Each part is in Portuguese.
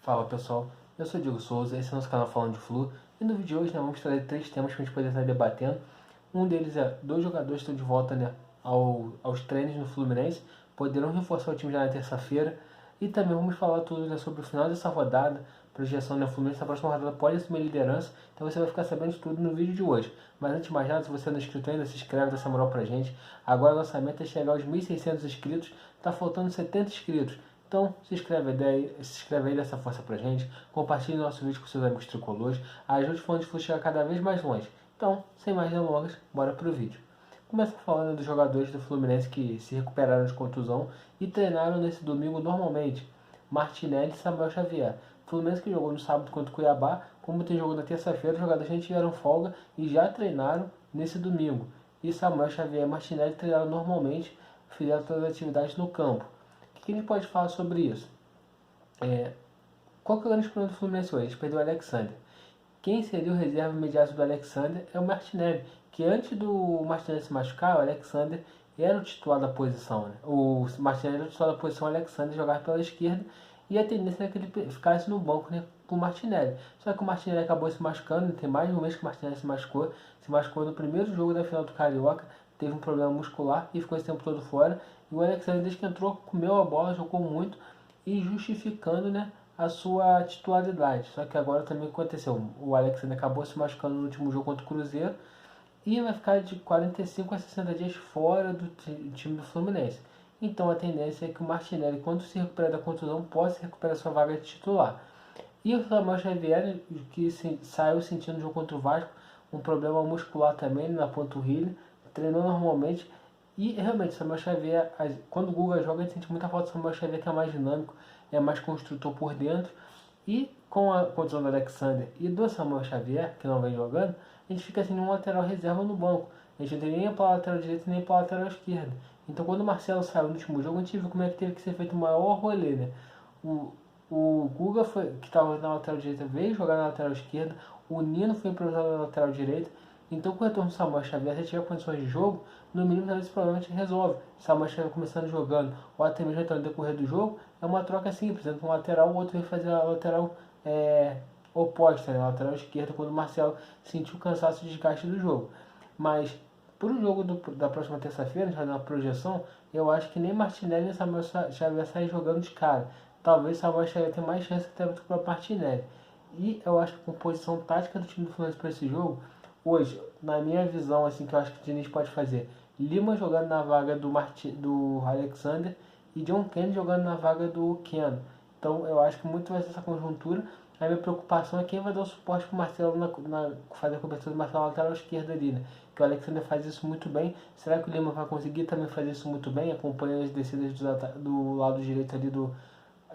Fala pessoal, eu sou o Diego Souza, esse é o nosso canal Falando de Flu e no vídeo de hoje vamos trazer 3 temas para a gente poder estar debatendo. Um deles é: dois jogadores estão de volta aos treinos no Fluminense, poderão reforçar o time já na terça-feira, e também vamos falar tudo sobre o final dessa rodada, projeção do Fluminense na próxima rodada pode assumir a liderança, então você vai ficar sabendo de tudo no vídeo de hoje. Mas antes de mais nada, se você não é inscrito ainda, se inscreve, dá essa moral pra gente. Agora o nossa meta é chegar aos 1.600 inscritos, tá faltando 70 inscritos. Então se inscreve aí, dessa força pra gente, compartilhe nosso vídeo com seus amigos tricolores, ajude o Falando de Flu a chegar cada vez mais longe. Então, sem mais delongas, bora pro vídeo. Começa falando dos jogadores do Fluminense que se recuperaram de contusão e treinaram nesse domingo normalmente. Martinelli e Samuel Xavier. Fluminense que jogou no sábado contra o Cuiabá, como tem jogo na terça-feira, os jogadores já tiveram folga e já treinaram nesse domingo. E Samuel Xavier e Martinelli treinaram normalmente, fizeram todas as atividades no campo. O que a gente pode falar sobre isso? Qual que é o grande problema do Fluminense hoje? A gente perdeu o Alexander. Quem seria o reserva imediato do Alexander é o Martinelli, que antes do Martinelli se machucar, o Alexander era o titular da posição. Né? O Martinelli era o titular da posição, o Alexander jogava pela esquerda, e a tendência era que ele ficasse no banco, né, com o Martinelli. Só que o Martinelli acabou se machucando, tem mais de um mês que o Martinelli se machucou no primeiro jogo da final do Carioca, teve um problema muscular e ficou esse tempo todo fora. E o Alexander, desde que entrou, comeu a bola, jogou muito e justificando, né, a sua titularidade. Só que agora também aconteceu, o Alexander acabou se machucando no último jogo contra o Cruzeiro e vai ficar de 45 a 60 dias fora do time do Fluminense. Então a tendência é que o Martinelli, quando se recuperar da contusão, possa recuperar sua vaga de titular. E o Samuel Xavier, que saiu sentindo no jogo contra o Vasco um problema muscular também na panturrilha, treinou normalmente. E realmente, Samuel Xavier, quando o Guga joga, a gente sente muita falta do Samuel Xavier, que é mais dinâmico, é mais construtor por dentro. E com a condição do Alexander e do Samuel Xavier, que não vem jogando, a gente fica assim um lateral reserva no banco. A gente não tem nem para a lateral direita nem para a lateral esquerda. Então quando o Marcelo saiu no último jogo, a gente viu como é que teve que ser feito o maior rolê, né? O Guga, que estava na lateral direita, veio jogar na lateral esquerda. O Nino foi improvisado na lateral direita. Então com o retorno do Samuel Xavier, se tiver condições de jogo, no mínimo esse provavelmente resolve. Samuel Xavier começando jogando, ou até mesmo entrando no decorrer do jogo, é uma troca simples. Entra um lateral, o outro vem fazer a lateral oposta, né? A lateral esquerda, quando o Marcelo sentiu o cansaço e desgaste do jogo. Mas para o jogo da próxima terça-feira, a gente vai dar uma projeção, eu acho que nem Martinelli nem Samuel Xavier saem jogando de cara. Talvez Samuel Xavier tenha mais chance até do que o Martinelli. E eu acho que a composição tática do time do Fluminense para esse jogo, hoje, na minha visão, assim, que eu acho que o Diniz pode fazer: Lima jogando na vaga do Alexander e John Kennedy jogando na vaga do Keno. Então eu acho que muito vai ser essa conjuntura. A minha preocupação é quem vai dar o suporte para o Marcelo fazer a cobertura do Marcelo na lateral esquerda ali, né? Que o Alexander faz isso muito bem. Será que o Lima vai conseguir também fazer isso muito bem, acompanhando as descidas do lado direito ali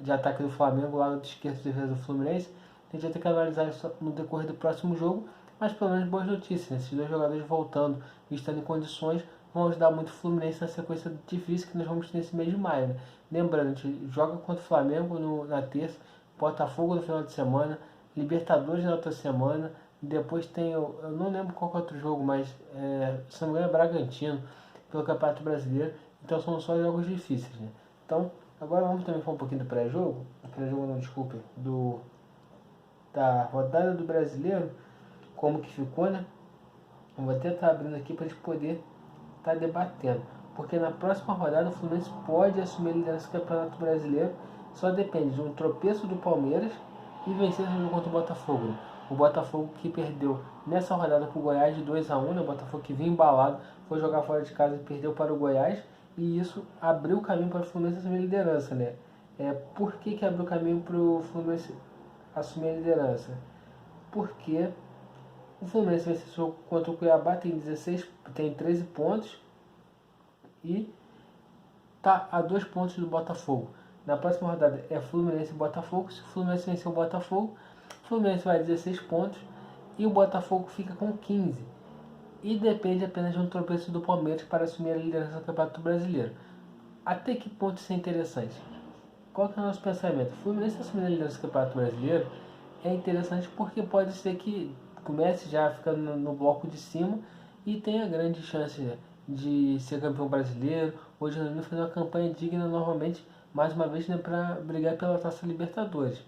de ataque do Flamengo, lado esquerdo de defesa do Fluminense? A gente vai ter que analisar isso no decorrer do próximo jogo, mas pelo menos boas notícias, né? Esses dois jogadores voltando e estando em condições vão ajudar muito o Fluminense na sequência difícil que nós vamos ter nesse mês de maio, né? Lembrando, a gente joga contra o Flamengo na terça, Botafogo no final de semana, Libertadores na outra semana, depois tem, eu não lembro qual é o outro jogo, mas se não me engano é Bragantino, pelo Campeonato Brasileiro. Então são só jogos difíceis, né? Então agora vamos também falar um pouquinho do pré-jogo, não, desculpe, da rodada do Brasileiro, como que ficou, né? Eu vou até estar abrindo aqui para a gente poder estar debatendo, porque na próxima rodada o Fluminense pode assumir a liderança do Campeonato Brasileiro, só depende de um tropeço do Palmeiras e vencer o jogo contra o Botafogo, né? O Botafogo que perdeu nessa rodada para o Goiás de 2-1, né? O Botafogo que vinha embalado, foi jogar fora de casa e perdeu para o Goiás, e isso abriu o caminho para o Fluminense assumir a liderança, né? Por que abriu o caminho para o Fluminense assumir a liderança? Porque o Fluminense venceu contra o Cuiabá, tem 13 pontos e está a 2 pontos do Botafogo. Na próxima rodada é Fluminense e Botafogo. Se o Fluminense vencer o Botafogo, o Fluminense vai a 16 pontos e o Botafogo fica com 15. E depende apenas de um tropeço do Palmeiras para assumir a liderança do Campeonato Brasileiro. Até que ponto isso é interessante? Qual que é o nosso pensamento? O Fluminense assumindo a liderança do Campeonato Brasileiro é interessante porque pode ser que comece já ficando no bloco de cima e tenha grande chance, né, de ser campeão brasileiro, ou de fazer uma campanha digna novamente, mais uma vez, né, para brigar pela Taça Libertadores.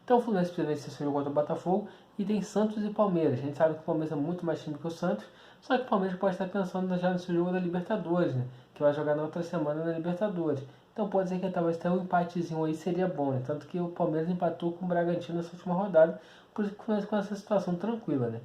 Então o Fluminense precisa vencer seu jogo contra o Botafogo e tem Santos e Palmeiras. A gente sabe que o Palmeiras é muito mais time que o Santos, só que o Palmeiras pode estar pensando já no seu jogo da Libertadores, né? Que vai jogar na outra semana na Libertadores. Então pode ser que talvez tenha um empatezinho aí, seria bom, né? Tanto que o Palmeiras empatou com o Bragantino nessa última rodada, por isso que o Fluminense com essa situação tranquila, né?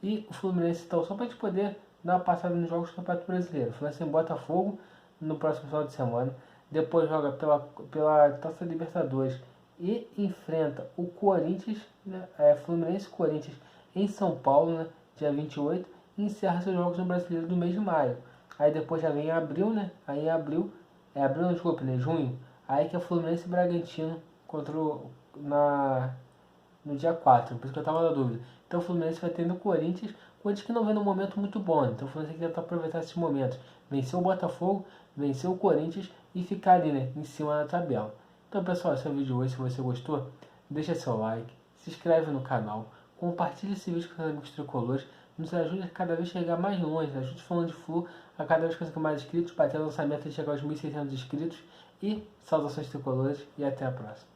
E o Fluminense, então, só para a gente poder dar uma passada nos jogos do Campeonato Brasileiro. O Fluminense tem Botafogo no próximo final de semana, depois joga pela Taça Libertadores e enfrenta o Corinthians, né, Fluminense e Corinthians em São Paulo, né, dia 28, e encerra seus jogos no Brasileiro do mês de maio. Aí depois já vem abril, né? Aí em abril não, desculpa, né? Junho. Aí que é Fluminense e Bragantino contra no dia 4, por isso que eu estava na dúvida. Então o Fluminense vai ter no Corinthians que não vem num momento muito bom, né? Então o Fluminense tem que tentar aproveitar esses momentos. Vencer o Botafogo, vencer o Corinthians e ficar ali, né, em cima da tabela. Então pessoal, esse é o vídeo de hoje. Se você gostou, deixa seu like, se inscreve no canal, compartilhe esse vídeo com os amigos tricolores, nos ajude a cada vez chegar mais longe, ajude falando de Flu a cada vez conseguir mais inscritos, bater o lançamento de chegar aos 1.600 inscritos e saudações tricolores e até a próxima.